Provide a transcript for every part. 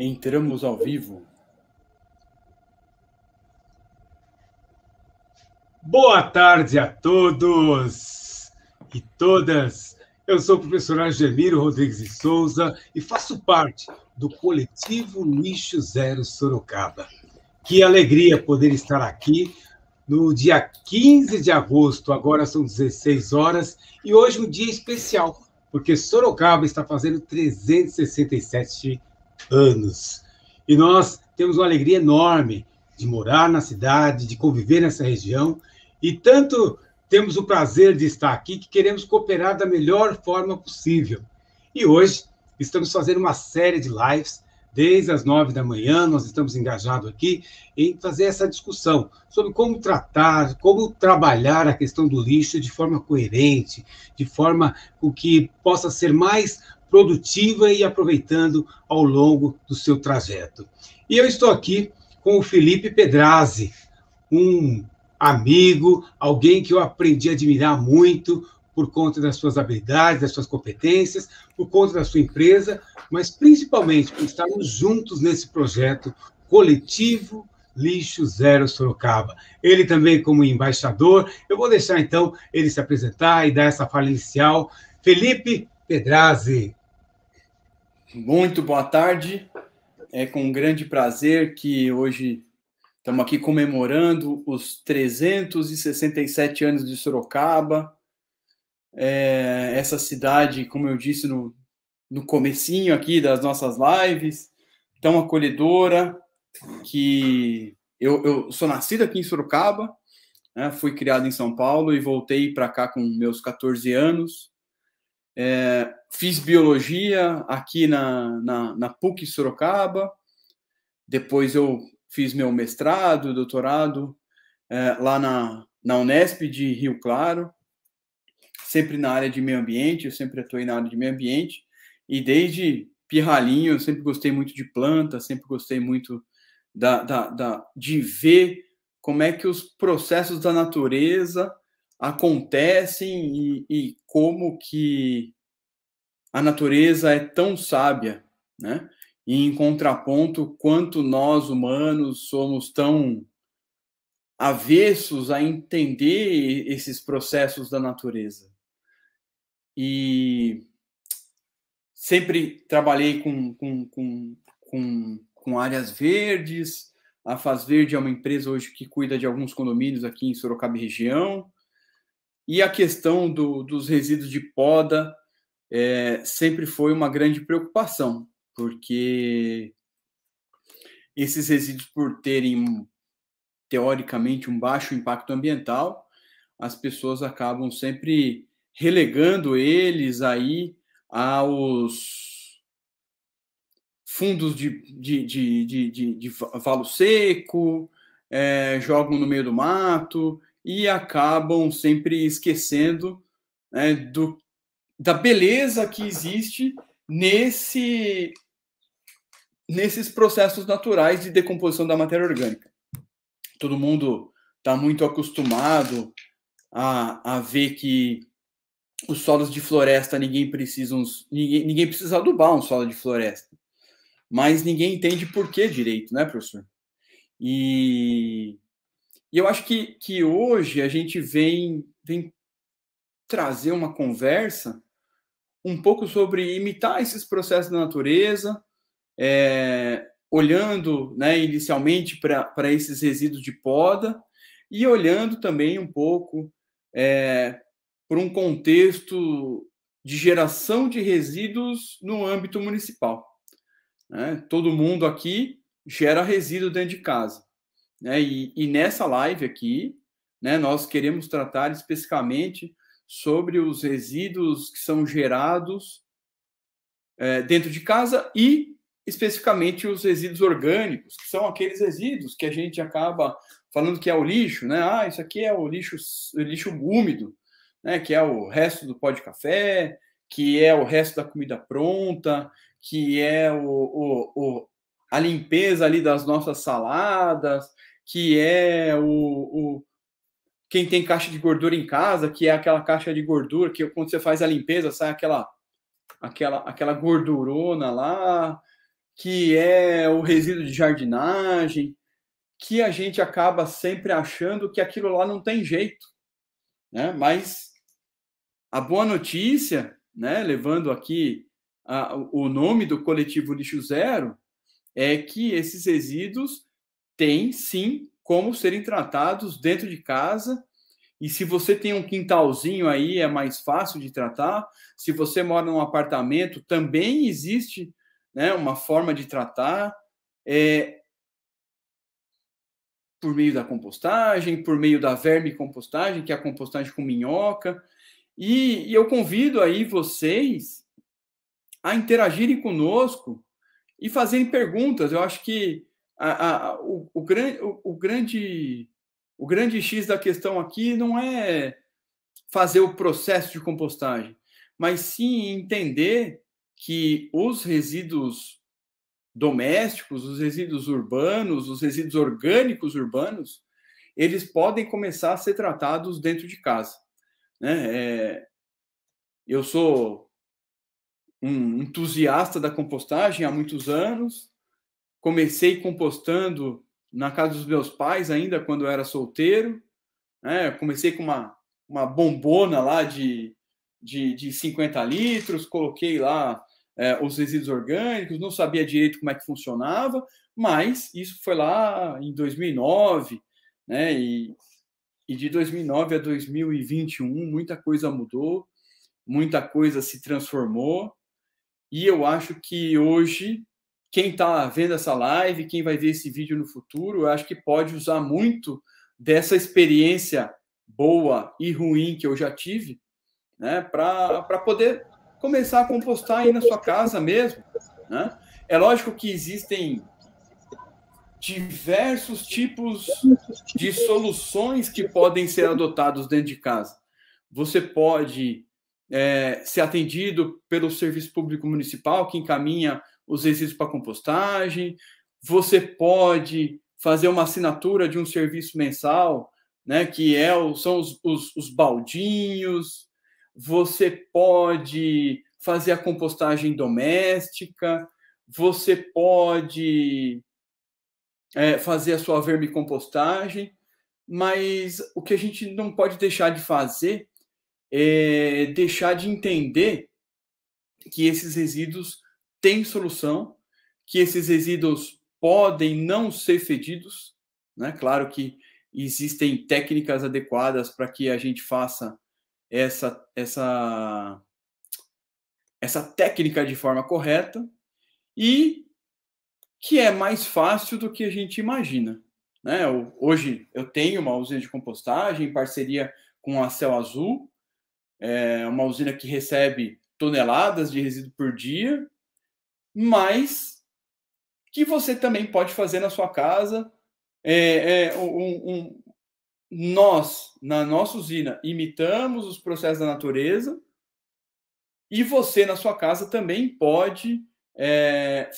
Entramos ao vivo. Boa tarde a todos e todas. Eu sou o professor Angeliro Rodrigues de Souza e faço parte do Coletivo Lixo Zero Sorocaba. Que alegria poder estar aqui no dia 15 de agosto, agora são 16 horas, e hoje um dia especial, porque Sorocaba está fazendo 367 anos. E nós temos uma alegria enorme de morar na cidade, de conviver nessa região, e tanto temos o prazer de estar aqui que queremos cooperar da melhor forma possível. E hoje estamos fazendo uma série de lives. Desde as 9 da manhã, nós estamos engajados aqui em fazer essa discussão sobre como tratar, como trabalhar a questão do lixo de forma coerente, de forma com que possa ser mais produtiva e aproveitando ao longo do seu trajeto. E eu estou aqui com o Felipe Pedrazzi, um amigo, alguém que eu aprendi a admirar muito por conta das suas habilidades, das suas competências, por conta da sua empresa, mas principalmente por estarmos juntos nesse projeto coletivo Lixo Zero Sorocaba. Ele também como embaixador. Eu vou deixar, então, ele se apresentar e dar essa fala inicial. Felipe Pedrazzi. Muito boa tarde. É com um grande prazer que hoje estamos aqui comemorando os 367 anos de Sorocaba. Essa cidade, como eu disse no comecinho aqui das nossas lives, tão acolhedora, que eu sou nascido aqui em Sorocaba, né, fui criado em São Paulo e voltei para cá com meus 14 anos. Fiz biologia aqui na PUC Sorocaba, depois eu fiz meu mestrado, doutorado lá na Unesp de Rio Claro, sempre na área de meio ambiente, eu sempre atuei na área de meio ambiente, e desde pirralhinho eu sempre gostei muito de planta, sempre gostei muito de ver como é que os processos da natureza acontecem e como que a natureza é tão sábia, né? E em contraponto, quanto nós humanos somos tão avessos a entender esses processos da natureza. E sempre trabalhei com áreas verdes. A Faz Verde é uma empresa hoje que cuida de alguns condomínios aqui em Sorocaba e região. E a questão dos resíduos de poda sempre foi uma grande preocupação, porque esses resíduos, por terem, teoricamente, um baixo impacto ambiental, as pessoas acabam sempre relegando eles aí aos fundos de valo seco, jogam no meio do mato e acabam sempre esquecendo, né, da beleza que existe nesses processos naturais de decomposição da matéria orgânica. Todo mundo está muito acostumado a ver que os solos de floresta ninguém precisa adubar um solo de floresta, mas ninguém entende por que direito, né, professor? E eu acho que hoje a gente vem trazer uma conversa um pouco sobre imitar esses processos da natureza, olhando, né, inicialmente para esses resíduos de poda e olhando também um pouco por um contexto de geração de resíduos no âmbito municipal. Né? Todo mundo aqui gera resíduo dentro de casa. Né? E nessa live aqui, né, nós queremos tratar especificamente sobre os resíduos que são gerados dentro de casa e especificamente os resíduos orgânicos, que são aqueles resíduos que a gente acaba falando que é o lixo, né? Ah, isso aqui é o lixo úmido, né? Que é o resto do pó de café, que é o resto da comida pronta, que é a limpeza ali das nossas saladas, que é quem tem caixa de gordura em casa, que é aquela caixa de gordura que quando você faz a limpeza sai aquela gordurona lá, que é o resíduo de jardinagem, que a gente acaba sempre achando que aquilo lá não tem jeito, né? Mas a boa notícia, né, levando aqui o nome do Coletivo Lixo Zero, é que esses resíduos têm, sim, como serem tratados dentro de casa. E se você tem um quintalzinho aí, é mais fácil de tratar. Se você mora num apartamento, também existe, né, uma forma de tratar, por meio da compostagem, por meio da vermicompostagem, que é a compostagem com minhoca. E eu convido aí vocês a interagirem conosco e fazerem perguntas. Eu acho que o grande X da questão aqui não é fazer o processo de compostagem, mas sim entender que os resíduos domésticos, os resíduos urbanos, os resíduos orgânicos urbanos, eles podem começar a ser tratados dentro de casa, né? Eu sou um entusiasta da compostagem há muitos anos. Comecei compostando na casa dos meus pais ainda quando eu era solteiro, né? Comecei com uma bombona lá de 50 litros, coloquei lá os resíduos orgânicos, não sabia direito como é que funcionava, mas isso foi lá em 2009, né? E de 2009 a 2021, muita coisa mudou, muita coisa se transformou, e eu acho que hoje, quem está vendo essa live, quem vai ver esse vídeo no futuro, eu acho que pode usar muito dessa experiência boa e ruim que eu já tive, né, para poder começar a compostar aí na sua casa mesmo, né? É lógico que existem diversos tipos de soluções que podem ser adotados dentro de casa. Você pode ser atendido pelo Serviço Público Municipal, que encaminha os resíduos para compostagem. Você pode fazer uma assinatura de um serviço mensal, né, que são os baldinhos. Você pode fazer a compostagem doméstica. Você pode fazer a sua vermicompostagem, mas o que a gente não pode deixar de fazer é deixar de entender que esses resíduos têm solução, que esses resíduos podem não ser fedidos, né? Claro que existem técnicas adequadas para que a gente faça essa técnica de forma correta, e que é mais fácil do que a gente imagina, né? Hoje eu tenho uma usina de compostagem em parceria com a Céu Azul, uma usina que recebe toneladas de resíduo por dia, mas que você também pode fazer na sua casa. Nós, na nossa usina, imitamos os processos da natureza, e você, na sua casa, também pode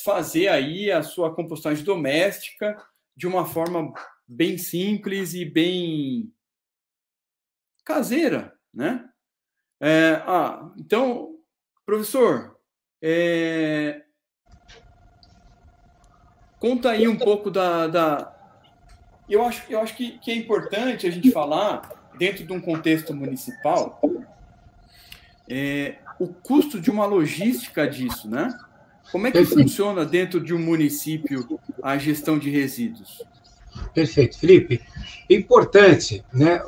fazer aí a sua compostagem doméstica de uma forma bem simples e bem caseira, né? Então, professor, conta aí um pouco Eu acho que é importante a gente falar, dentro de um contexto municipal, o custo de uma logística disso, né? Como é que funciona dentro de um município a gestão de resíduos? Perfeito, Felipe. Importante, né?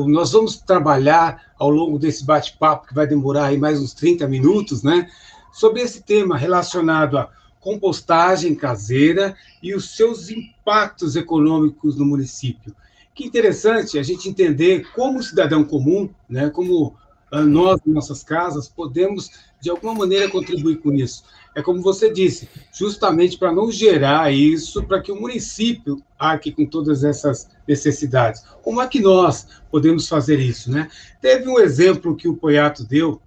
Nós vamos trabalhar ao longo desse bate-papo, que vai demorar aí mais uns 30 minutos, né? Sobre esse tema relacionado à compostagem caseira e os seus impactos econômicos no município. Que interessante a gente entender como o cidadão comum, né? Como nós, em nossas casas, podemos, de alguma maneira, contribuir com isso. É como você disse, justamente para não gerar isso, para que o município arque com todas essas necessidades. Como é que nós podemos fazer isso, né? Teve um exemplo que o Poiato deu,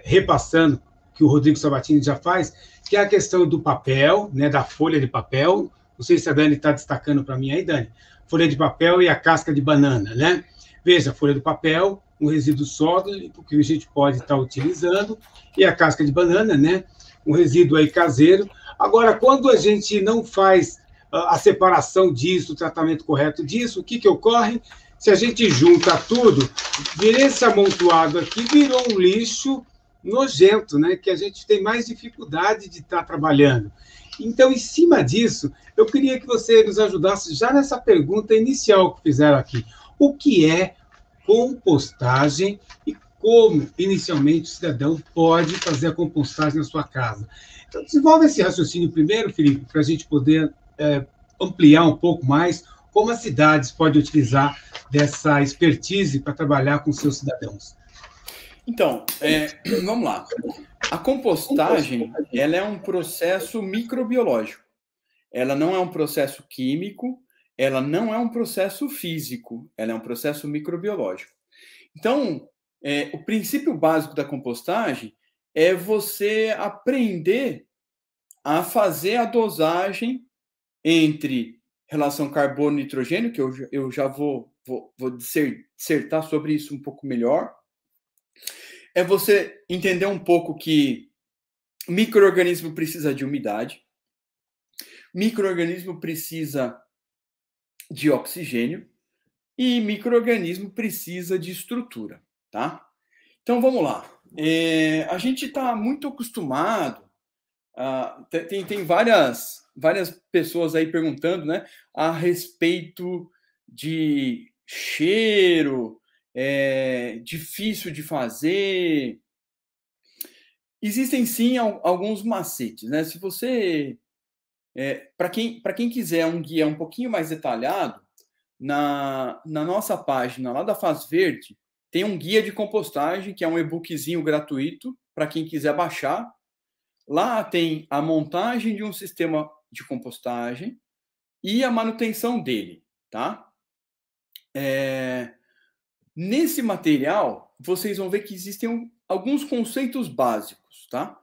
repassando, que o Rodrigo Sabatini já faz, que é a questão do papel, né, da folha de papel. Não sei se a Dani está destacando para mim aí, Dani. Folha de papel e a casca de banana, né? Veja, folha de papel, um resíduo sólido que a gente pode estar utilizando, e a casca de banana, né? Um resíduo aí caseiro. Agora, quando a gente não faz a separação disso, o tratamento correto disso, o que ocorre? Se a gente junta tudo, vira esse amontoado aqui, virou um lixo nojento, né? Que a gente tem mais dificuldade de estar trabalhando. Então, em cima disso, eu queria que você nos ajudasse já nessa pergunta inicial que fizeram aqui. O que é compostagem e como, inicialmente, o cidadão pode fazer a compostagem na sua casa? Então, desenvolve esse raciocínio primeiro, Felipe, para a gente poder ampliar um pouco mais como as cidades podem utilizar dessa expertise para trabalhar com seus cidadãos. Então, vamos lá. A compostagem, ela é um processo microbiológico. Ela não é um processo químico, ela não é um processo físico, ela é um processo microbiológico. Então, o princípio básico da compostagem é você aprender a fazer a dosagem entre relação carbono e nitrogênio, que eu já vou dissertar sobre isso um pouco melhor. É você entender um pouco que micro-organismo precisa de umidade, micro-organismo precisa de oxigênio e micro-organismo precisa de estrutura, tá? Então, vamos lá. A gente está muito acostumado, tem várias pessoas aí perguntando, né, a respeito de cheiro, difícil de fazer. Existem, sim, alguns macetes, né? Se você... para quem quiser um guia um pouquinho mais detalhado, na nossa página lá da Faz Verde, tem um guia de compostagem, que é um e-bookzinho gratuito, para quem quiser baixar. Lá tem a montagem de um sistema de compostagem e a manutenção dele, tá? Nesse material, vocês vão ver que existem alguns conceitos básicos, tá?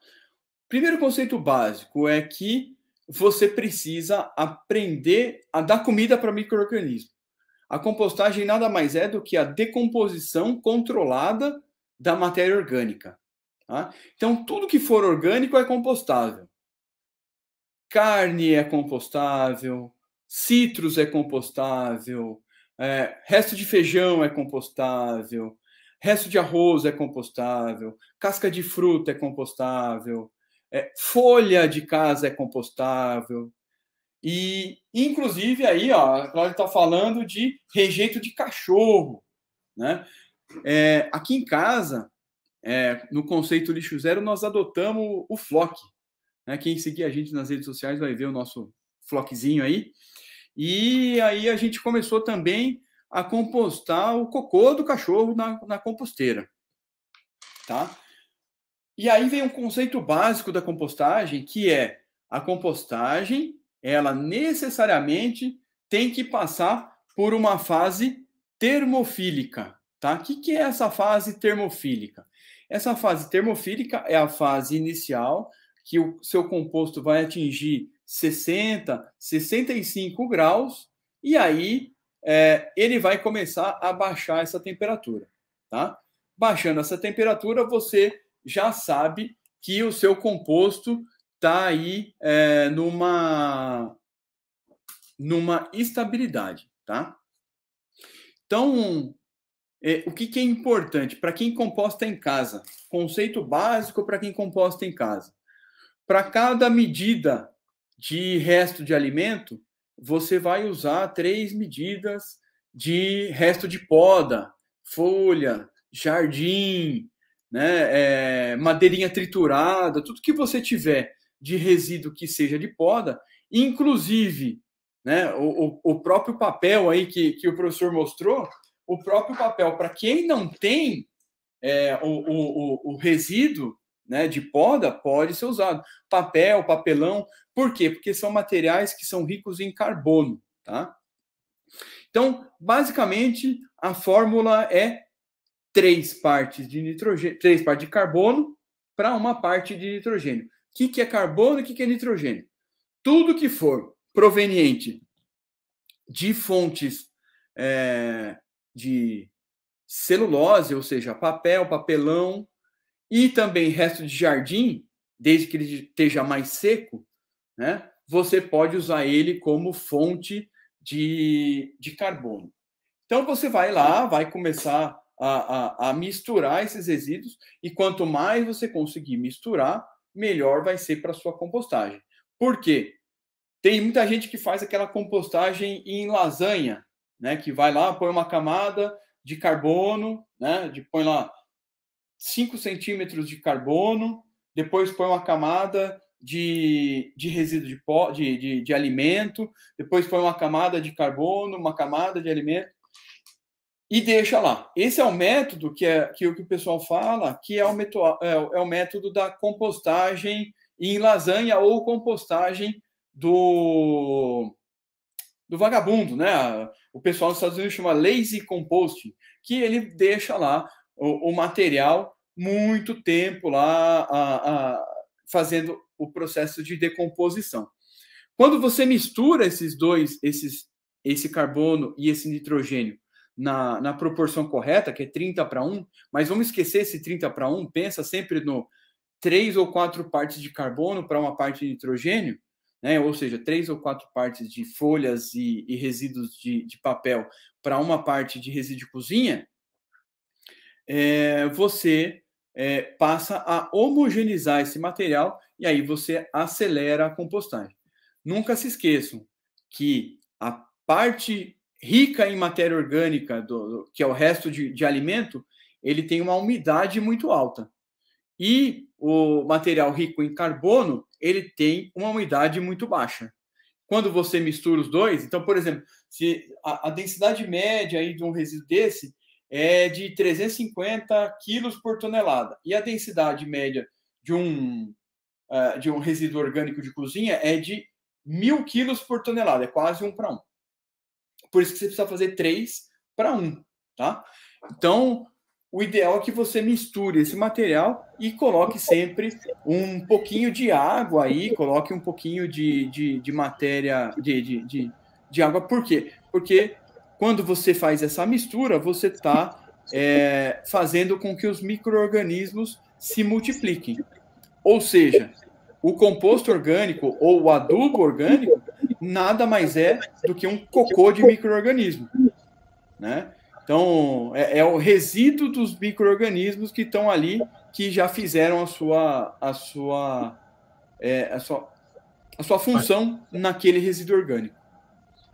Primeiro conceito básico é que você precisa aprender a dar comida para micro-organismo. A compostagem nada mais é do que a decomposição controlada da matéria orgânica. Tá? Então, tudo que for orgânico é compostável. Carne é compostável, citros é compostável, resto de feijão é compostável, resto de arroz é compostável, casca de fruta é compostável, folha de casa é compostável. E, inclusive, aí, ó, a Cláudia está falando de rejeito de cachorro, né? Aqui em casa, no conceito lixo zero, nós adotamos o Flock. Né? Quem seguir a gente nas redes sociais vai ver o nosso Flockzinho aí. E aí a gente começou também a compostar o cocô do cachorro na composteira. Tá? E aí vem um conceito básico da compostagem, que é a compostagem, ela necessariamente tem que passar por uma fase termofílica. Tá? O que é essa fase termofílica? Essa fase termofílica é a fase inicial, que o seu composto vai atingir 60, 65 graus, e aí ele vai começar a baixar essa temperatura. Tá? Baixando essa temperatura, você já sabe que o seu composto está aí numa estabilidade, tá? Então, o que é importante para quem composta em casa? Conceito básico para quem composta em casa. Para cada medida de resto de alimento, você vai usar 3 medidas de resto de poda, folha, jardim, né, madeirinha triturada, tudo que você tiver de resíduo que seja de poda, inclusive, né, o próprio papel aí que o professor mostrou, o próprio papel, para quem não tem o resíduo, né, de poda, pode ser usado. Papel, papelão, por quê? Porque são materiais que são ricos em carbono, tá? Então, basicamente, a fórmula é 3 partes de nitrogênio, 3 partes de carbono para 1 parte de nitrogênio. O que é carbono e o que é nitrogênio? Tudo que for proveniente de fontes de celulose, ou seja, papel, papelão, e também resto de jardim, desde que ele esteja mais seco, né? Você pode usar ele como fonte de carbono. Então, você vai lá, vai começar a misturar esses resíduos, e quanto mais você conseguir misturar, melhor vai ser para a sua compostagem. Por quê? Tem muita gente que faz aquela compostagem em lasanha, né? Que vai lá, põe uma camada de carbono, né? Põe lá 5 centímetros de carbono, depois põe uma camada de resíduo de pó, de alimento, depois põe uma camada de carbono, uma camada de alimento, e deixa lá. Esse é o método que o pessoal fala, que é o método da compostagem em lasanha ou compostagem do vagabundo, né? O pessoal nos Estados Unidos chama lazy composting, que ele deixa lá o material muito tempo lá fazendo o processo de decomposição. Quando você mistura esse carbono e esse nitrogênio na proporção correta, que é 30:1, mas vamos esquecer esse 30:1, pensa sempre no 3 ou 4 partes de carbono para uma parte de nitrogênio, né? Ou seja, 3 ou 4 partes de folhas e resíduos de papel para uma parte de resíduo de cozinha, você passa a homogeneizar esse material e aí você acelera a compostagem. Nunca se esqueçam que a parte rica em matéria orgânica, que é o resto de alimento, ele tem uma umidade muito alta. E o material rico em carbono, ele tem uma umidade muito baixa. Quando você mistura os dois, então, por exemplo, se a densidade média aí de um resíduo desse é de 350 quilos por tonelada, e a densidade média de um resíduo orgânico de cozinha é de 1.000 quilos por tonelada, é quase 1:1. Por isso que você precisa fazer 3:1, tá? Então, o ideal é que você misture esse material e coloque sempre um pouquinho de água aí, coloque um pouquinho de matéria, de água. Por quê? Porque quando você faz essa mistura, você está fazendo com que os micro-organismos se multipliquem. Ou seja, o composto orgânico ou o adubo orgânico nada mais é do que um cocô de micro-organismo, né? Então, é o resíduo dos micro-organismos que estão ali, que já fizeram a sua função naquele resíduo orgânico.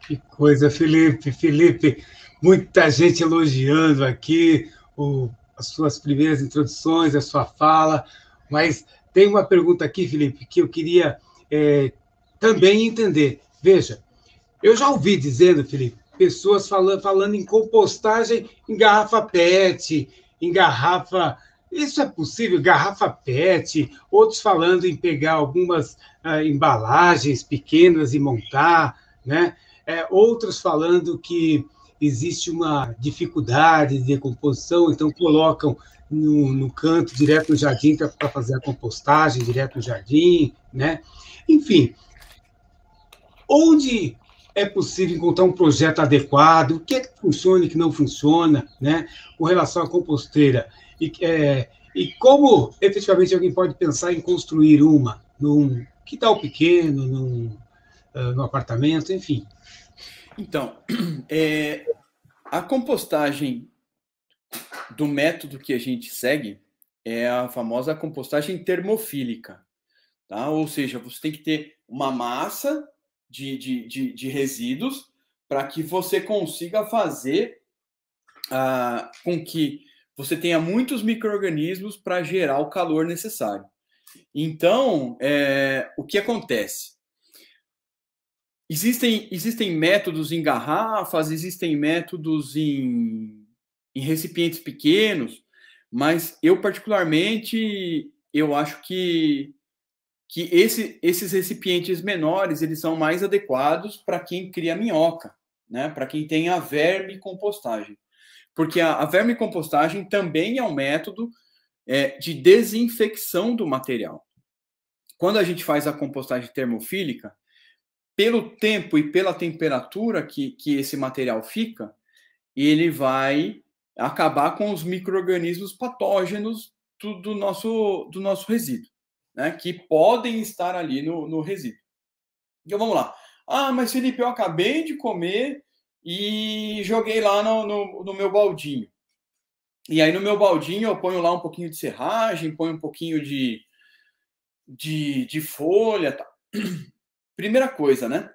Que coisa, Felipe. Felipe, muita gente elogiando aqui as suas primeiras introduções, a sua fala, mas tem uma pergunta aqui, Felipe, que eu queria também entender. Veja, eu já ouvi dizendo, Felipe, pessoas falando em compostagem em garrafa PET, em garrafa... Isso é possível? Garrafa PET, outros falando em pegar algumas embalagens pequenas e montar, né? Outros falando que existe uma dificuldade de decomposição, então colocam no canto, direto no jardim, para fazer a compostagem, direto no jardim, né? Enfim, onde é possível encontrar um projeto adequado, o que é que funciona e que não funciona, né, com relação à composteira, e como efetivamente alguém pode pensar em construir uma, num quintal pequeno, num apartamento, enfim. Então, a compostagem do método que a gente segue é a famosa compostagem termofílica, tá? Ou seja, você tem que ter uma massa de resíduos para que você consiga fazer com que você tenha muitos micro-organismos para gerar o calor necessário. Então, o que acontece? Existem métodos em garrafas, existem métodos em recipientes pequenos, mas eu particularmente eu acho que esses recipientes menores eles são mais adequados para quem cria minhoca, né? Para quem tem a vermicompostagem. Porque a vermicompostagem também é um método de desinfecção do material. Quando a gente faz a compostagem termofílica, pelo tempo e pela temperatura que esse material fica, ele vai acabar com os micro-organismos patógenos do nosso resíduo, né, que podem estar ali no resíduo. Então, vamos lá. Ah, mas Felipe, eu acabei de comer e joguei lá no meu baldinho. E aí, no meu baldinho, eu ponho lá um pouquinho de serragem, ponho um pouquinho de folha. Tá. Primeira coisa, né?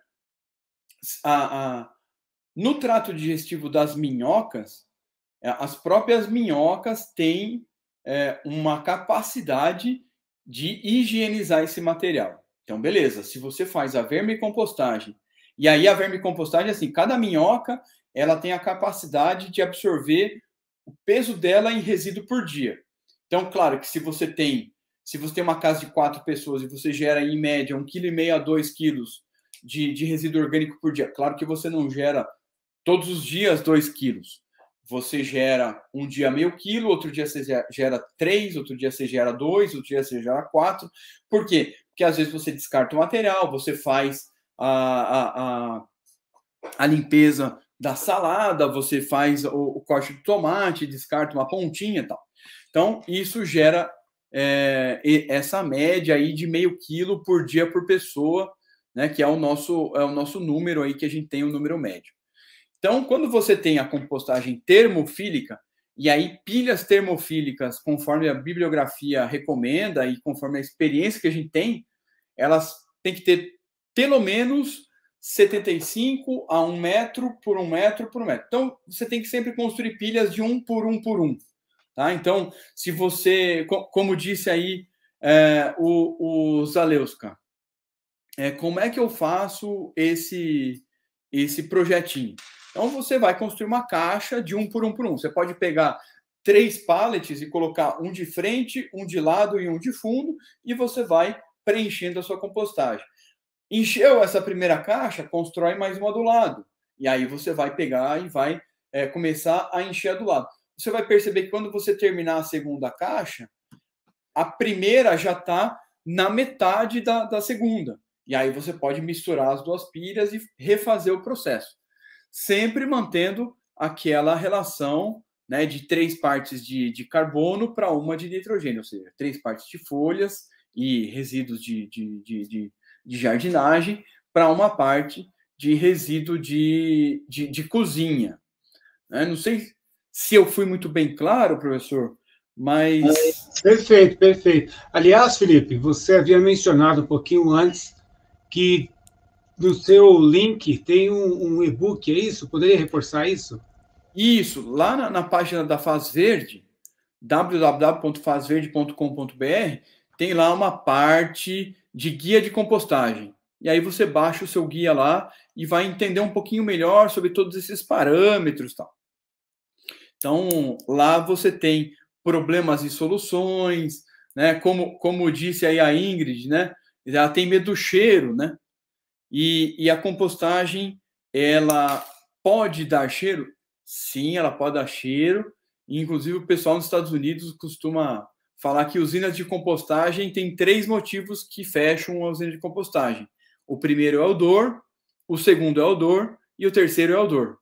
No trato digestivo das minhocas, as próprias minhocas têm uma capacidade de higienizar esse material. Então, beleza, se você faz a vermicompostagem, e aí a vermicompostagem, assim, cada minhoca, ela tem a capacidade de absorver o peso dela em resíduo por dia. Então, claro que se você tem uma casa de 4 pessoas e você gera, em média, 1,5 kg a 2 kg de resíduo orgânico por dia, claro que você não gera todos os dias 2 quilos. Você gera um dia meio quilo, outro dia você gera 3, outro dia você gera 2, outro dia você gera 4. Por quê? Porque às vezes você descarta o material, você faz a limpeza da salada, você faz o corte do tomate, descarta uma pontinha e tal. Então, isso gera essa média aí de meio quilo por dia por pessoa, né, que é o nosso número aí, que a gente tem o número médio. Então, quando você tem a compostagem termofílica, e aí pilhas termofílicas, conforme a bibliografia recomenda e conforme a experiência que a gente tem, elas têm que ter pelo menos 75 a 1 metro por 1 metro por 1 metro. Então, você tem que sempre construir pilhas de 1 por 1 por 1. Tá? Então, se você, como disse aí o Zalewska, como é que eu faço esse projetinho? Então, você vai construir uma caixa de 1 por 1 por 1. Você pode pegar 3 pallets e colocar um de frente, um de lado e um de fundo, e você vai preenchendo a sua compostagem. Encheu essa primeira caixa, constrói mais uma do lado. E aí você vai pegar e vai começar a encher a do lado. Você vai perceber que quando você terminar a segunda caixa, a primeira já está na metade da segunda. E aí você pode misturar as duas pilhas e refazer o processo. Sempre mantendo aquela relação, né, de 3 partes de carbono para 1 de nitrogênio, ou seja, 3 partes de folhas e resíduos de jardinagem para 1 parte de resíduo de cozinha. Não sei se eu fui muito bem claro, professor, mas... Perfeito, perfeito. Aliás, Felipe, você havia mencionado um pouquinho antes que no seu link tem um e-book, é isso? Poderia reforçar isso? Isso, lá na página da Faz Verde, www.fazverde.com.br, tem lá uma parte de guia de compostagem. E aí você baixa o seu guia lá e vai entender um pouquinho melhor sobre todos esses parâmetros e tal. Então, lá você tem problemas e soluções, né? Como disse aí a Ingrid, né? Ela tem medo do cheiro, né? E a compostagem, ela pode dar cheiro? Sim, ela pode dar cheiro. Inclusive, o pessoal nos Estados Unidos costuma falar que usinas de compostagem tem 3 motivos que fecham a usina de compostagem. O primeiro é o odor, o segundo é o odor e o terceiro é o odor.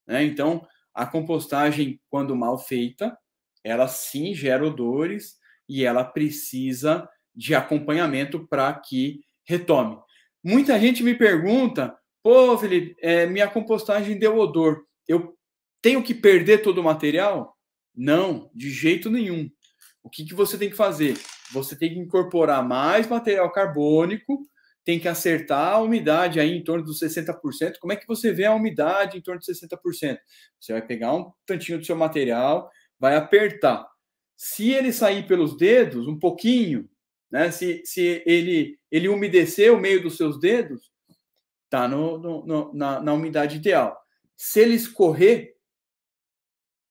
Então, a compostagem, quando mal feita, ela sim gera odores e ela precisa de acompanhamento para que retome. Muita gente me pergunta, pô, Felipe, minha compostagem deu odor, eu tenho que perder todo o material? Não, de jeito nenhum. O que você tem que fazer? Você tem que incorporar mais material carbônico, tem que acertar a umidade aí em torno dos 60%. Como é que você vê a umidade em torno de 60%? Você vai pegar um tantinho do seu material, vai apertar. Se ele sair pelos dedos, um pouquinho, né? Se ele umedecer o meio dos seus dedos, está na umidade ideal. Se ele escorrer,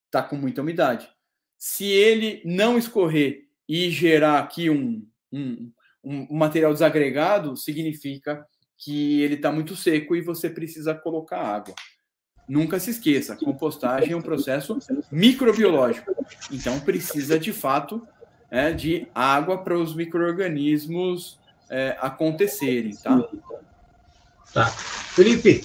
está com muita umidade. Se ele não escorrer e gerar aqui um material desagregado, significa que ele está muito seco e você precisa colocar água. Nunca se esqueça, compostagem é um processo microbiológico. Então, precisa, de fato, de água para os micro-organismos acontecerem, tá? Tá. Felipe,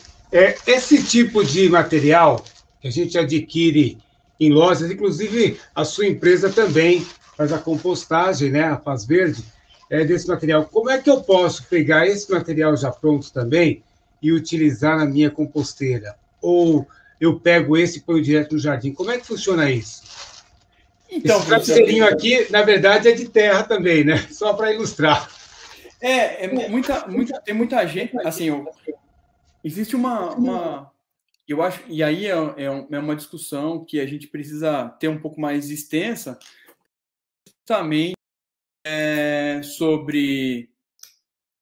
esse tipo de material que a gente adquire em lojas, inclusive a sua empresa também faz a compostagem, né, a Faz Verde, desse material. Como é que eu posso pegar esse material já pronto também e utilizar na minha composteira? Ou eu pego esse e ponho direto no jardim? Como é que funciona isso? Então, Esse professor, travesseirinho aqui, na verdade, é de terra também, né? Só para ilustrar. tem muita gente, assim, existe eu acho, e aí é uma discussão que a gente precisa ter um pouco mais extensa, também sobre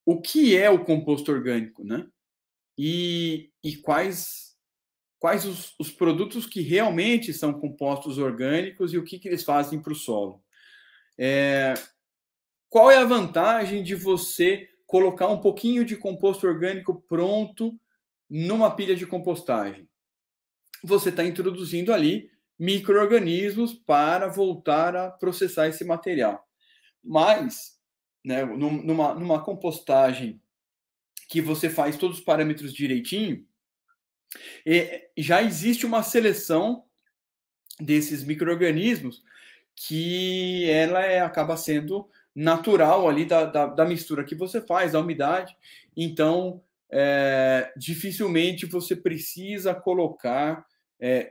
o que é o composto orgânico, né? E quais os produtos que realmente são compostos orgânicos e o que eles fazem para o solo. Qual é a vantagem de você colocar um pouquinho de composto orgânico pronto numa pilha de compostagem? Você está introduzindo ali micro-organismos para voltar a processar esse material. Mas, né, numa compostagem que você faz todos os parâmetros direitinho, já existe uma seleção desses micro-organismos que ela acaba sendo natural ali da mistura que você faz, da umidade. Então, dificilmente você precisa colocar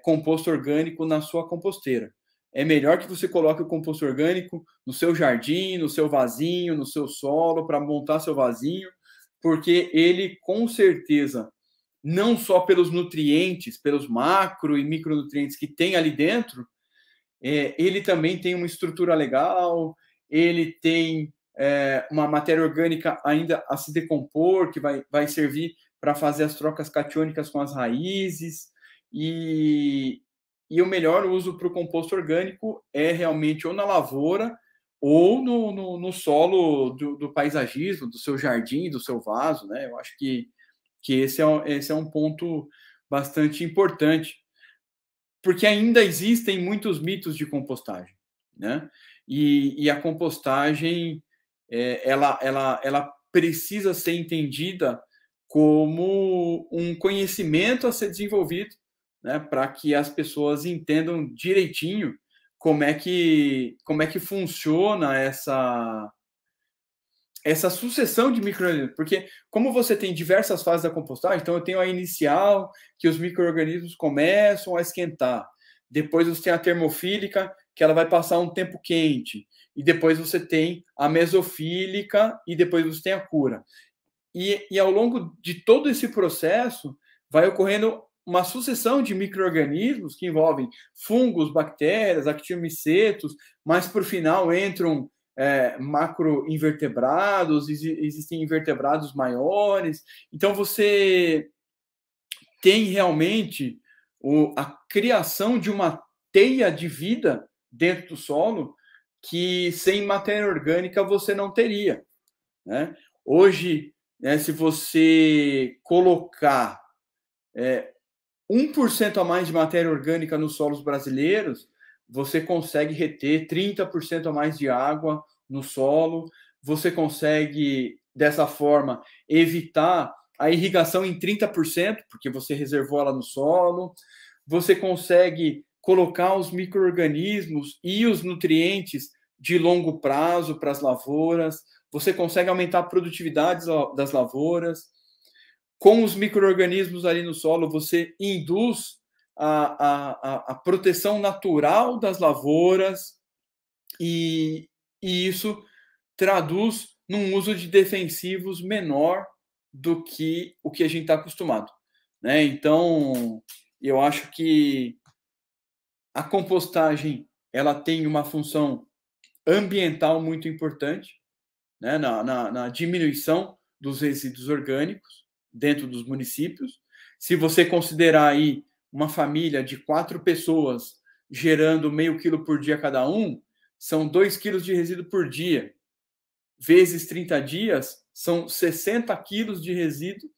composto orgânico na sua composteira. É melhor que você coloque o composto orgânico no seu jardim, no seu vasinho, no seu solo, para montar seu vasinho, porque ele, com certeza, não só pelos nutrientes, pelos macro e micronutrientes que tem ali dentro, ele também tem uma estrutura legal, ele tem uma matéria orgânica ainda a se decompor, que vai servir para fazer as trocas catiônicas com as raízes, e o melhor uso para o composto orgânico é realmente ou na lavoura ou no solo do paisagismo, do seu jardim, do seu vaso, né? Eu acho que esse é um ponto bastante importante, porque ainda existem muitos mitos de compostagem, né? E a compostagem, ela precisa ser entendida como um conhecimento a ser desenvolvido, né? Para que as pessoas entendam direitinho como é que funciona essa sucessão de micro-organismos, porque como você tem diversas fases da compostagem, então eu tenho a inicial, que os micro-organismos começam a esquentar, depois você tem a termofílica, que ela vai passar um tempo quente, e depois você tem a mesofílica, e depois você tem a cura. E ao longo de todo esse processo, vai ocorrendo uma sucessão de micro-organismos que envolvem fungos, bactérias, actinomicetos, mas por final entram macroinvertebrados, existem invertebrados maiores. Então, você tem realmente a criação de uma teia de vida dentro do solo que sem matéria orgânica você não teria, né? Hoje, se você colocar 1% a mais de matéria orgânica nos solos brasileiros, você consegue reter 30% a mais de água no solo, você consegue, dessa forma, evitar a irrigação em 30%, porque você reservou ela no solo, você consegue colocar os micro-organismos e os nutrientes de longo prazo para as lavouras, você consegue aumentar a produtividade das lavouras. Com os micro-organismos ali no solo, você induz a proteção natural das lavouras e isso traduz num uso de defensivos menor do que o que a gente está acostumado, né? Então, eu acho que a compostagem ela tem uma função ambiental muito importante, né? Na diminuição dos resíduos orgânicos dentro dos municípios. Se você considerar aí uma família de 4 pessoas gerando meio quilo por dia cada um, são 2 quilos de resíduo por dia. Vezes 30 dias, são 60 quilos de resíduo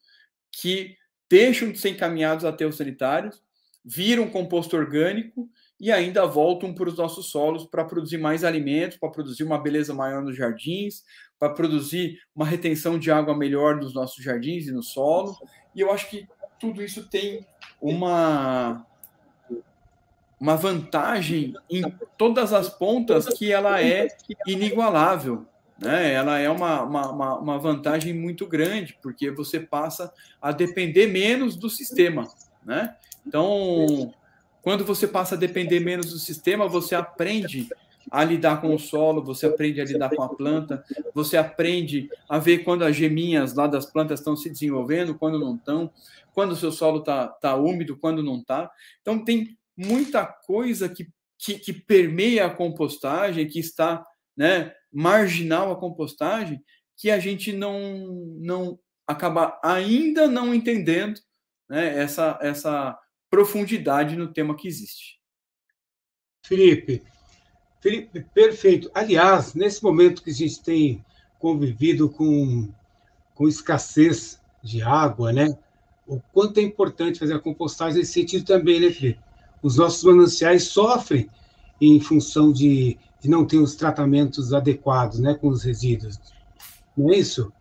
que deixam de ser encaminhados a aterros sanitários, viram composto orgânico e ainda voltam para os nossos solos para produzir mais alimentos, para produzir uma beleza maior nos jardins, para produzir uma retenção de água melhor nos nossos jardins e no solo. E eu acho que tudo isso tem uma uma vantagem em todas as pontas que ela é inigualável, né? Ela é uma vantagem muito grande, porque você passa a depender menos do sistema, né? Então, quando você passa a depender menos do sistema, você aprende a lidar com o solo, você aprende a lidar com a planta, você aprende a ver quando as geminhas lá das plantas estão se desenvolvendo, quando não estão, quando o seu solo tá úmido, quando não está. Então, tem muita coisa que permeia a compostagem, que está, né, marginal à compostagem, que a gente não acaba ainda não entendendo, né, essa profundidade no tema que existe. Felipe, perfeito. Aliás, nesse momento que a gente tem convivido com escassez de água, né? O quanto é importante fazer a compostagem nesse sentido também, né, Felipe? Os nossos mananciais sofrem em função de não ter os tratamentos adequados, né, com os resíduos. Não é isso?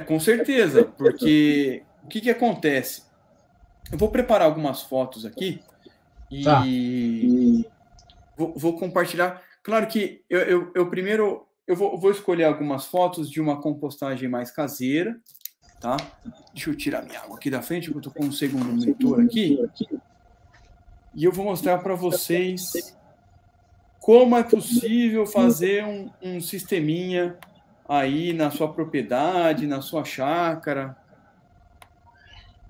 Com certeza, porque o que acontece? Eu vou preparar algumas fotos aqui Tá. e vou compartilhar. Claro que eu primeiro vou escolher algumas fotos de uma compostagem mais caseira, tá? Deixa eu tirar minha água aqui da frente, porque eu estou com um segundo monitor aqui. E eu vou mostrar para vocês como é possível fazer um sisteminha aí na sua propriedade, na sua chácara.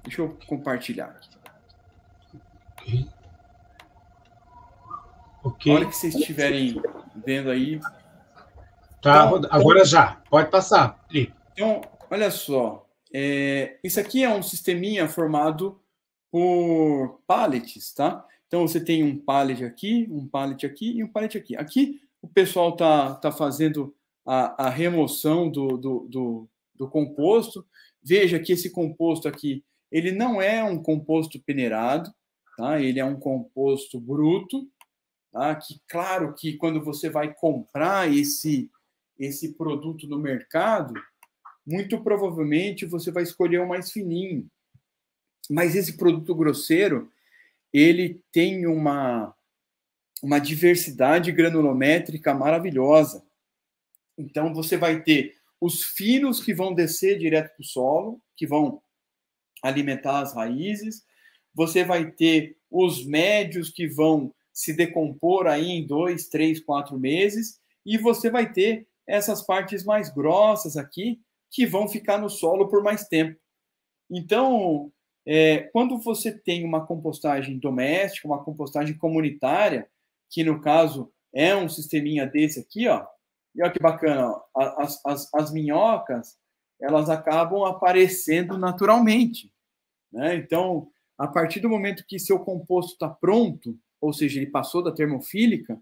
Deixa eu compartilhar aqui. Ok. A hora que vocês estiverem vendo aí. Tá, então, agora já. Pode passar, Felipe. Então, olha só. Isso aqui é um sisteminha formado por pallets, tá? Então, você tem um pallet aqui e um pallet aqui. Aqui, o pessoal tá fazendo a remoção do composto. Veja que esse composto aqui, ele não é um composto peneirado, tá? Ele é um composto bruto, tá? Que, claro que quando você vai comprar esse produto no mercado, muito provavelmente você vai escolher o mais fininho. Mas esse produto grosseiro, ele tem uma diversidade granulométrica maravilhosa. Então, você vai ter os finos que vão descer direto para o solo, que vão alimentar as raízes. Você vai ter os médios que vão se decompor aí em 2, 3, 4 meses. E você vai ter essas partes mais grossas aqui, que vão ficar no solo por mais tempo. Então, quando você tem uma compostagem doméstica, uma compostagem comunitária, que no caso é um sisteminha desse aqui, ó, e olha que bacana, ó, as minhocas, elas acabam aparecendo naturalmente, né? Então, a partir do momento que seu composto está pronto, ou seja, ele passou da termofílica,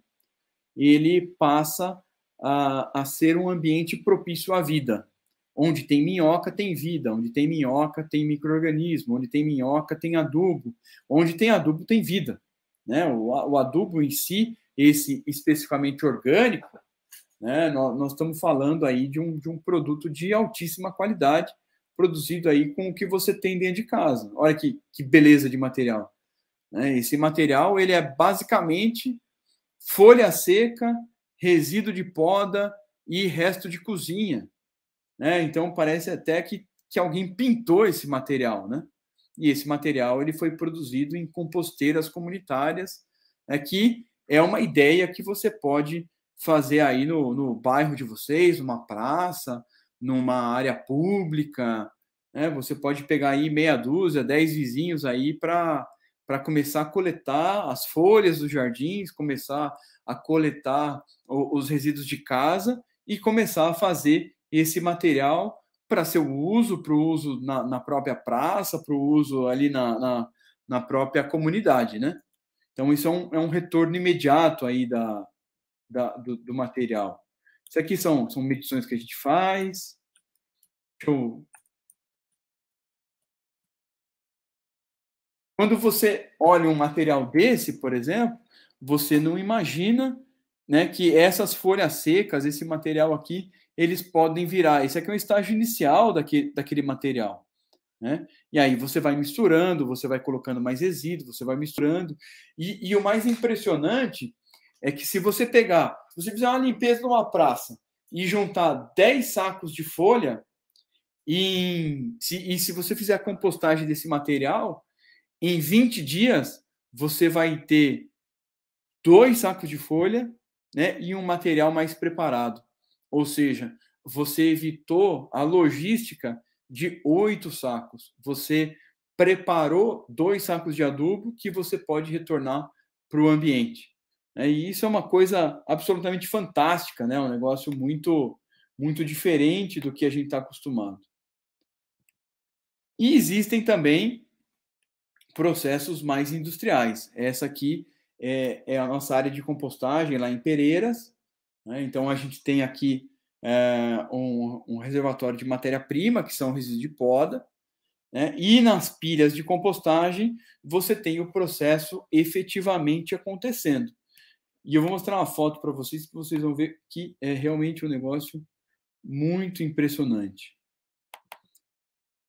ele passa a ser um ambiente propício à vida. Onde tem minhoca, tem vida. Onde tem minhoca, tem micro-organismo. Onde tem minhoca, tem adubo. Onde tem adubo, tem vida. Né? O adubo em si, esse especificamente orgânico, né? Nós estamos falando aí de um produto de altíssima qualidade, produzido aí com o que você tem dentro de casa. Olha que beleza de material. Né? Esse material, ele é basicamente folha seca, resíduo de poda e resto de cozinha. Né? Então, parece até que alguém pintou esse material. Né? E esse material ele foi produzido em composteiras comunitárias, né, que é uma ideia que você pode fazer aí no bairro de vocês, numa praça, numa área pública. Né? Você pode pegar aí meia dúzia, 10 vizinhos aí para começar a coletar as folhas dos jardins, começar a coletar os resíduos de casa e começar a fazer esse material para seu uso, para o uso na própria praça, para o uso ali na própria comunidade, né? Então, isso é um retorno imediato aí do material. Isso aqui são medições que a gente faz. Quando você olha um material desse, por exemplo, você não imagina, né, que essas folhas secas, esse material aqui, eles podem virar. Esse aqui é um estágio inicial daquele material. né? E aí você vai misturando, você vai colocando mais resíduo, você vai misturando. E o mais impressionante é que se você fizer uma limpeza numa praça e juntar 10 sacos de folha, e se você fizer a compostagem desse material, em 20 dias você vai ter 2 sacos de folha, né, e um material mais preparado. Ou seja, você evitou a logística de 8 sacos. Você preparou 2 sacos de adubo que você pode retornar para o ambiente. E isso é uma coisa absolutamente fantástica, né? Um negócio muito, muito diferente do que a gente está acostumado. E existem também processos mais industriais. Essa aqui é a nossa área de compostagem lá em Pereiras, né? Então a gente tem aqui um reservatório de matéria-prima, que são resíduos de poda, né? E nas pilhas de compostagem você tem o processo efetivamente acontecendo. E eu vou mostrar uma foto para vocês, que vocês vão ver que é realmente um negócio muito impressionante.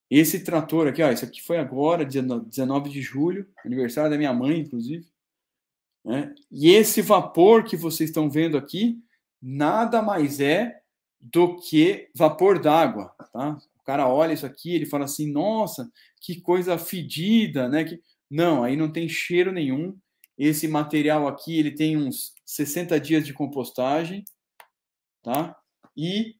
Esse trator aqui, ó, esse aqui foi agora, 19 de julho, aniversário da minha mãe, inclusive, né? E esse vapor que vocês estão vendo aqui, nada mais é do que vapor d'água, tá? O cara olha isso aqui, ele fala assim, nossa, que coisa fedida, né? Não, aí não tem cheiro nenhum. Esse material aqui, ele tem uns 60 dias de compostagem, tá? E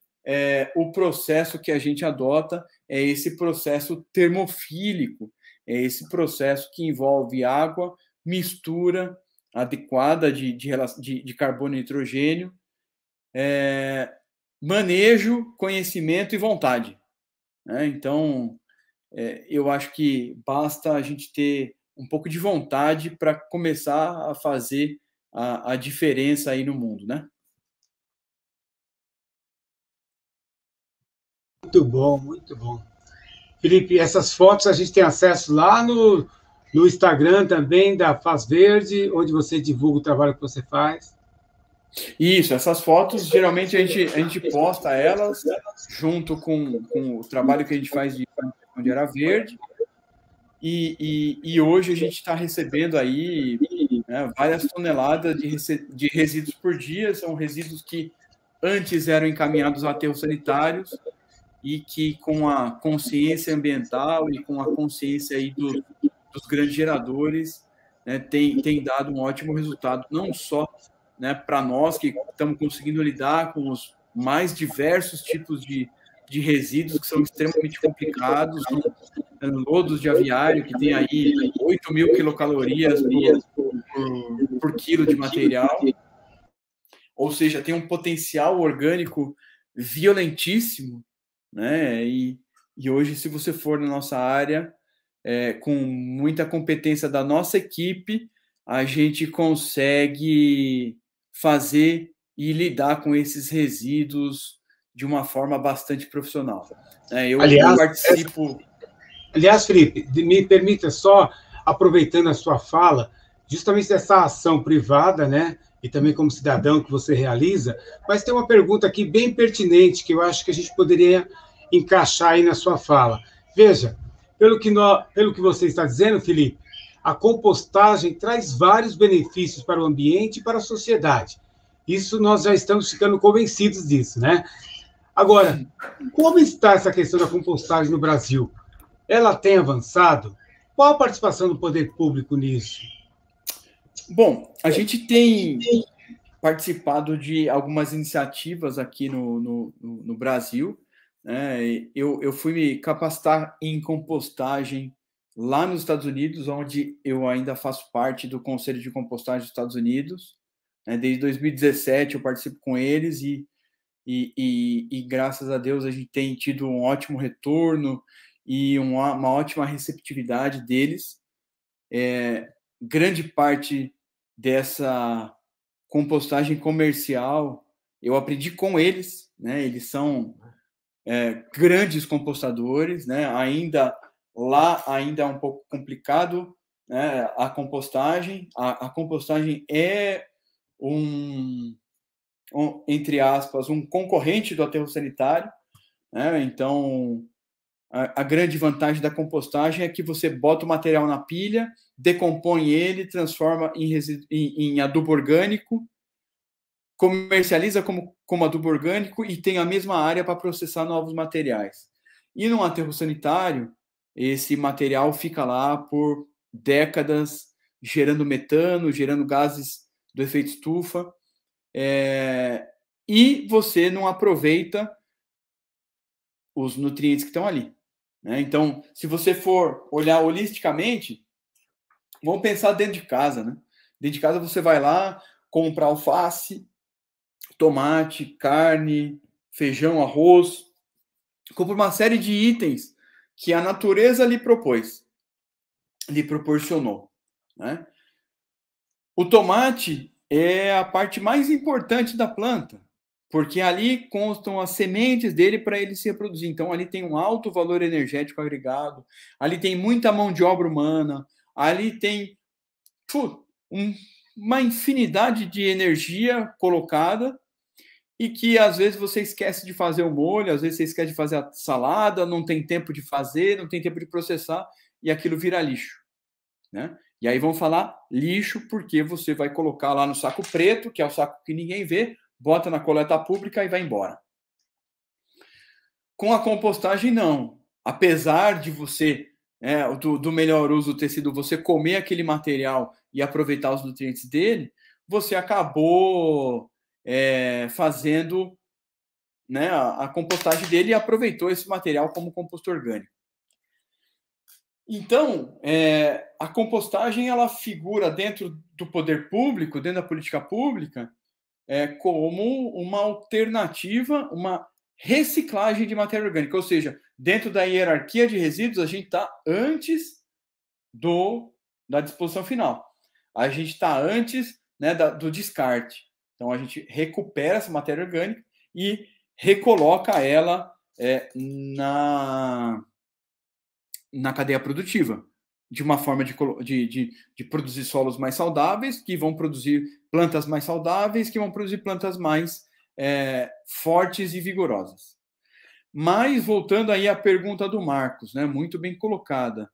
o processo que a gente adota é esse processo termofílico, é esse processo que envolve água, mistura adequada de carbono e nitrogênio, manejo, conhecimento e vontade, né? Então, eu acho que basta a gente ter um pouco de vontade para começar a fazer a diferença aí no mundo, né? Muito bom, muito bom. Felipe, essas fotos a gente tem acesso lá no Instagram também da Faz Verde, onde você divulga o trabalho que você faz. Isso, essas fotos, geralmente a gente posta elas junto com o trabalho que a gente faz de Era Verde, e hoje a gente está recebendo aí, né, várias toneladas de resíduos por dia. São resíduos que antes eram encaminhados a aterros sanitários e que, com a consciência ambiental e com a consciência aí dos grandes geradores, né, tem dado um ótimo resultado, não só, né, para nós que estamos conseguindo lidar com os mais diversos tipos de resíduos que são extremamente complicados, lodos de aviário que tem aí 8.000 quilocalorias por quilo de material, ou seja, tem um potencial orgânico violentíssimo, né? E hoje, se você for na nossa área, com muita competência da nossa equipe, a gente consegue fazer e lidar com esses resíduos de uma forma bastante profissional. Eu participo... Aliás, Felipe, me permita só, aproveitando a sua fala, justamente dessa ação privada, né? E também como cidadão que você realiza, mas tem uma pergunta aqui bem pertinente que eu acho que a gente poderia encaixar aí na sua fala. Veja, pelo que você está dizendo, Felipe, a compostagem traz vários benefícios para o ambiente e para a sociedade. Isso nós já estamos ficando convencidos disso, né? Agora, como está essa questão da compostagem no Brasil? Ela tem avançado? Qual a participação do poder público nisso? Bom, a gente tem participado de algumas iniciativas aqui no Brasil, né? Eu fui me capacitar em compostagem lá nos Estados Unidos, onde eu ainda faço parte do Conselho de Compostagem dos Estados Unidos, né? Desde 2017 eu participo com eles e graças a Deus a gente tem tido um ótimo retorno e uma ótima receptividade deles. Grande parte dessa compostagem comercial eu aprendi com eles, né? Eles são grandes compostadores, né? Ainda é um pouco complicado, né? A compostagem é entre aspas, um concorrente do aterro sanitário, né? Então a grande vantagem da compostagem é que você bota o material na pilha, decompõe ele, transforma em adubo orgânico, comercializa como adubo orgânico e tem a mesma área para processar novos materiais. E no aterro sanitário, esse material fica lá por décadas, gerando metano, gerando gases do efeito estufa, e você não aproveita os nutrientes que estão ali, né? Então, se você for olhar holisticamente, vamos pensar dentro de casa, né? Dentro de casa você vai lá comprar alface, tomate, carne, feijão, arroz, compra uma série de itens que a natureza lhe propôs, lhe proporcionou, né? O tomate é a parte mais importante da planta, porque ali constam as sementes dele para ele se reproduzir. Então, ali tem um alto valor energético agregado, ali tem muita mão de obra humana, ali tem uma infinidade de energia colocada e que, às vezes, você esquece de fazer o molho, às vezes você esquece de fazer a salada, não tem tempo de fazer, não tem tempo de processar, e aquilo vira lixo, né? E aí vão falar lixo porque você vai colocar lá no saco preto, que é o saco que ninguém vê, bota na coleta pública e vai embora. Com a compostagem, não. Apesar de você, do melhor uso ter sido você comer aquele material e aproveitar os nutrientes dele, você acabou fazendo, né, a compostagem dele e aproveitou esse material como composto orgânico. Então, a compostagem ela figura dentro do poder público, dentro da política pública, como uma alternativa, uma reciclagem de matéria orgânica. Ou seja, dentro da hierarquia de resíduos, a gente está antes da disposição final. A gente está antes, né, do descarte. Então, a gente recupera essa matéria orgânica e recoloca ela na cadeia produtiva, de uma forma de produzir solos mais saudáveis, que vão produzir plantas mais saudáveis, que vão produzir plantas mais fortes e vigorosas. Mas, voltando aí à pergunta do Marcos, né, muito bem colocada,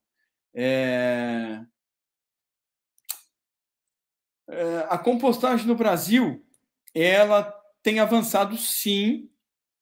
a compostagem no Brasil, ela tem avançado sim,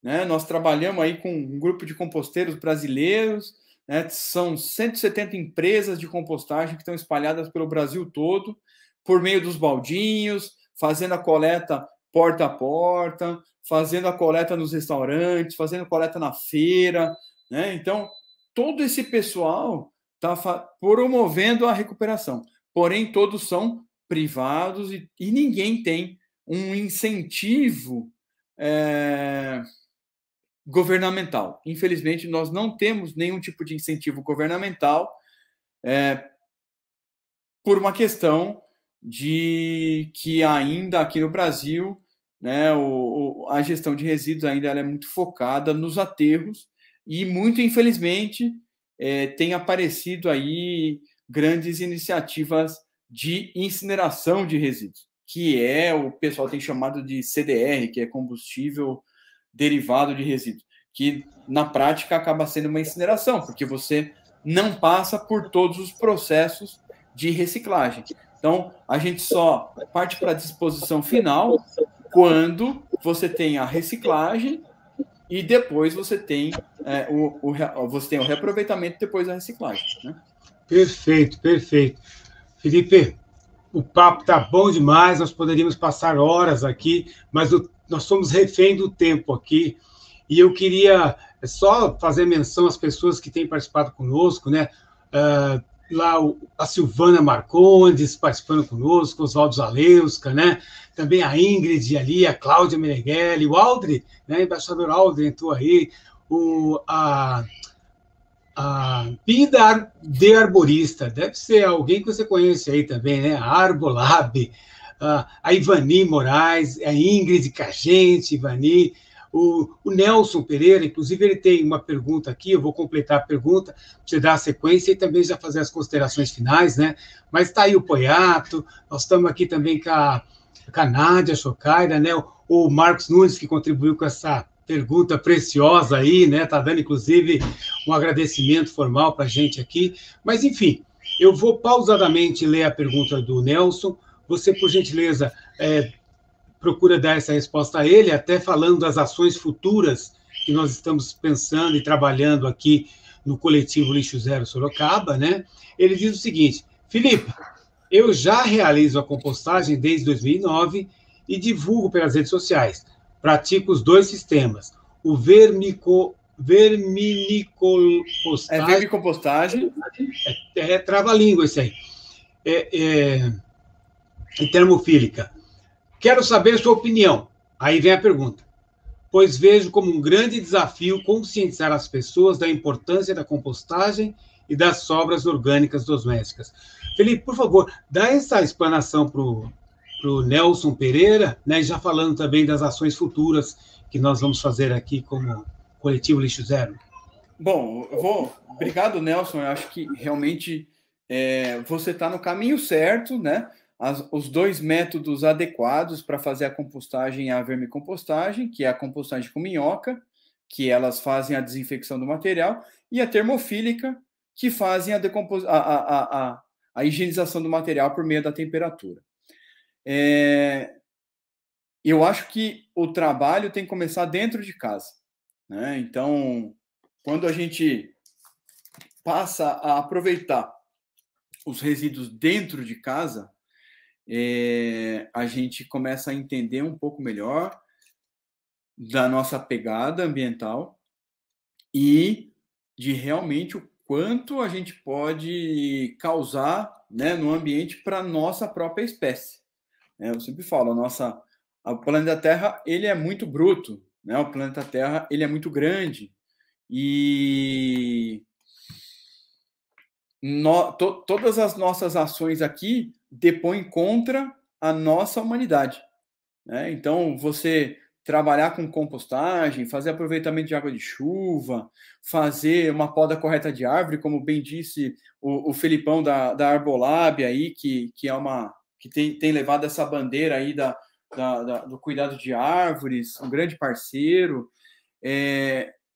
né? Nós trabalhamos aí com um grupo de composteiros brasileiros, né? São 170 empresas de compostagem que estão espalhadas pelo Brasil todo, por meio dos baldinhos, fazendo a coleta porta a porta, fazendo a coleta nos restaurantes, fazendo coleta na feira, né? Então, todo esse pessoal está promovendo a recuperação, porém, todos são privados e ninguém tem um incentivo governamental. Infelizmente, nós não temos nenhum tipo de incentivo governamental por uma questão de que ainda aqui no Brasil, né, a gestão de resíduos ainda ela é muito focada nos aterros e, muito infelizmente, tem aparecido aí grandes iniciativas de incineração de resíduos, que o pessoal tem chamado de CDR, que é combustível derivado de resíduos, que na prática acaba sendo uma incineração, porque você não passa por todos os processos de reciclagem. Então, a gente só parte para a disposição final quando você tem a reciclagem e depois você tem, você tem o reaproveitamento depois da reciclagem, né? Perfeito, perfeito. Felipe, o papo está bom demais, nós poderíamos passar horas aqui, mas nós somos refém do tempo aqui, e eu queria só fazer menção às pessoas que têm participado conosco, né? Lá a Silvana Marcondes participando conosco, o Oswaldo Zalewska, né? Também a Ingrid ali, a Cláudia Meneghelli, o Aldri, né? Embaixador Aldri entrou aí, a Vida de Arborista, deve ser alguém que você conhece aí também, né? A Arbolab, a Ivani Moraes, a Ingrid Cagente, Ivani, o Nelson Pereira, inclusive ele tem uma pergunta aqui, eu vou completar a pergunta, para você dar a sequência e também já fazer as considerações finais, né? Mas está aí o Poiato, nós estamos aqui também com a Nádia Chocaira, né? O Marcos Nunes, que contribuiu com essa pergunta preciosa aí, né? Tá dando, inclusive, um agradecimento formal para a gente aqui. Mas, enfim, eu vou pausadamente ler a pergunta do Nelson. Você, por gentileza, procura dar essa resposta a ele, até falando das ações futuras que nós estamos pensando e trabalhando aqui no coletivo Lixo Zero Sorocaba, né? Ele diz o seguinte: Felipe, eu já realizo a compostagem desde 2009 e divulgo pelas redes sociais. Pratico os dois sistemas. O verminicompostagem... vermicompostagem. Trava-língua isso aí. E termofílica. Quero saber a sua opinião. Aí vem a pergunta. Pois vejo como um grande desafio conscientizar as pessoas da importância da compostagem e das sobras orgânicas domésticas. Felipe, por favor, dá essa explanação para o Nelson Pereira, né, já falando também das ações futuras que nós vamos fazer aqui como Coletivo Lixo Zero. Bom, obrigado, Nelson. Eu acho que realmente você está no caminho certo, né? Os dois métodos adequados para fazer a compostagem é a vermicompostagem, que é a compostagem com minhoca, que elas fazem a desinfecção do material, e a termofílica, que fazem a higienização do material por meio da temperatura. Eu acho que o trabalho tem que começar dentro de casa, né? Então, quando a gente passa a aproveitar os resíduos dentro de casa, a gente começa a entender um pouco melhor da nossa pegada ambiental e de realmente o quanto a gente pode causar, né, no ambiente para a nossa própria espécie. Eu sempre falo, o planeta Terra ele é muito bruto, né? O planeta Terra ele é muito grande e todas as nossas ações aqui depõem contra a nossa humanidade, né? Então, você trabalhar com compostagem, fazer aproveitamento de água de chuva, fazer uma poda correta de árvore, como bem disse o Felipão da Arbolab aí, que tem levado essa bandeira aí do cuidado de árvores, um grande parceiro,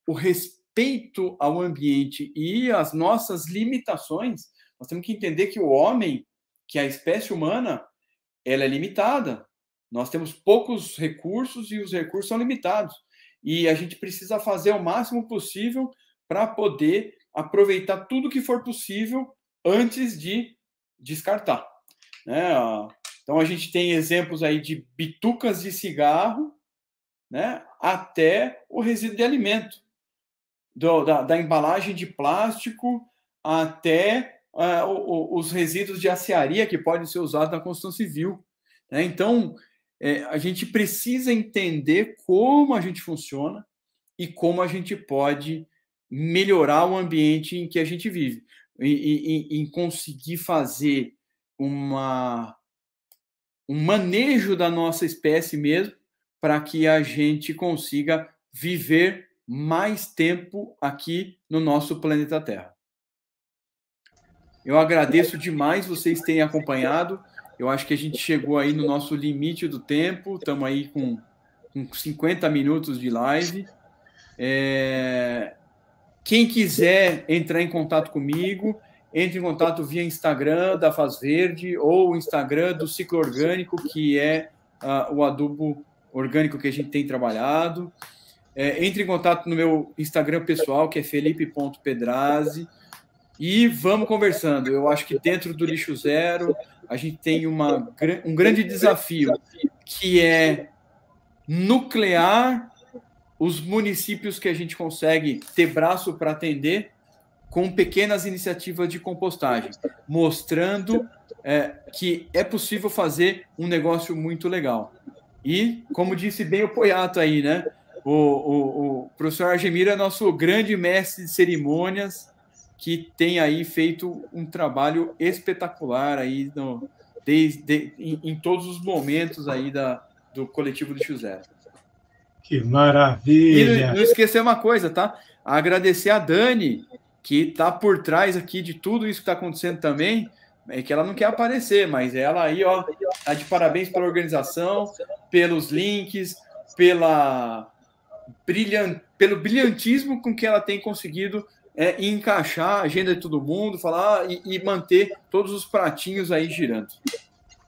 o respeito ao ambiente e as nossas limitações. Nós temos que entender que o homem, que a espécie humana, ela é limitada. Nós temos poucos recursos e os recursos são limitados. E a gente precisa fazer o máximo possível para poder aproveitar tudo que for possível antes de descartar, né? Então, a gente tem exemplos aí de bitucas de cigarro, né, até o resíduo de alimento, da embalagem de plástico até os resíduos de aciaria que podem ser usados na construção civil, né? Então, a gente precisa entender como a gente funciona e como a gente pode melhorar o ambiente em que a gente vive, em conseguir fazer um manejo da nossa espécie mesmo, para que a gente consiga viver mais tempo aqui no nosso planeta Terra. Eu agradeço demais vocês terem acompanhado. Eu acho que a gente chegou aí no nosso limite do tempo. Estamos aí com 50 minutos de live. Quem quiser entrar em contato comigo, entre em contato via Instagram da Faz Verde ou o Instagram do Ciclo Orgânico, que é o adubo orgânico que a gente tem trabalhado. Entre em contato no meu Instagram pessoal, que é felipe.pedrazi, e vamos conversando. Eu acho que dentro do Lixo Zero a gente tem um grande desafio, que é nuclear os municípios que a gente consegue ter braço para atender com pequenas iniciativas de compostagem, mostrando que é possível fazer um negócio muito legal. E, como disse bem o Poiato aí, né? O professor Argemiro é nosso grande mestre de cerimônias, que tem aí feito um trabalho espetacular aí em todos os momentos aí do Coletivo Lixo Zero. Que maravilha! E não esquecer uma coisa, tá? Agradecer a Dani, que está por trás aqui de tudo isso que está acontecendo também, que ela não quer aparecer, mas ela aí, ó, tá de parabéns pela organização, pelos links, pelo brilhantismo com que ela tem conseguido encaixar a agenda de todo mundo, falar e manter todos os pratinhos aí girando.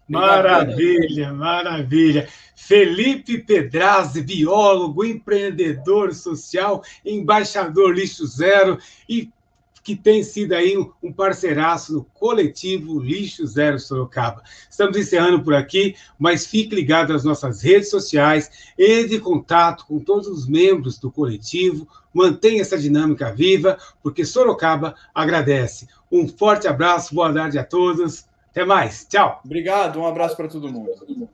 Maravilha, maravilha. Felipe Pedrazzi, biólogo, empreendedor social, embaixador Lixo Zero e que tem sido aí um parceiraço no coletivo Lixo Zero Sorocaba. Estamos encerrando por aqui, mas fique ligado às nossas redes sociais, entre em contato com todos os membros do coletivo, mantenha essa dinâmica viva, porque Sorocaba agradece. Um forte abraço, boa tarde a todos. Até mais. Tchau. Obrigado, um abraço para todo mundo.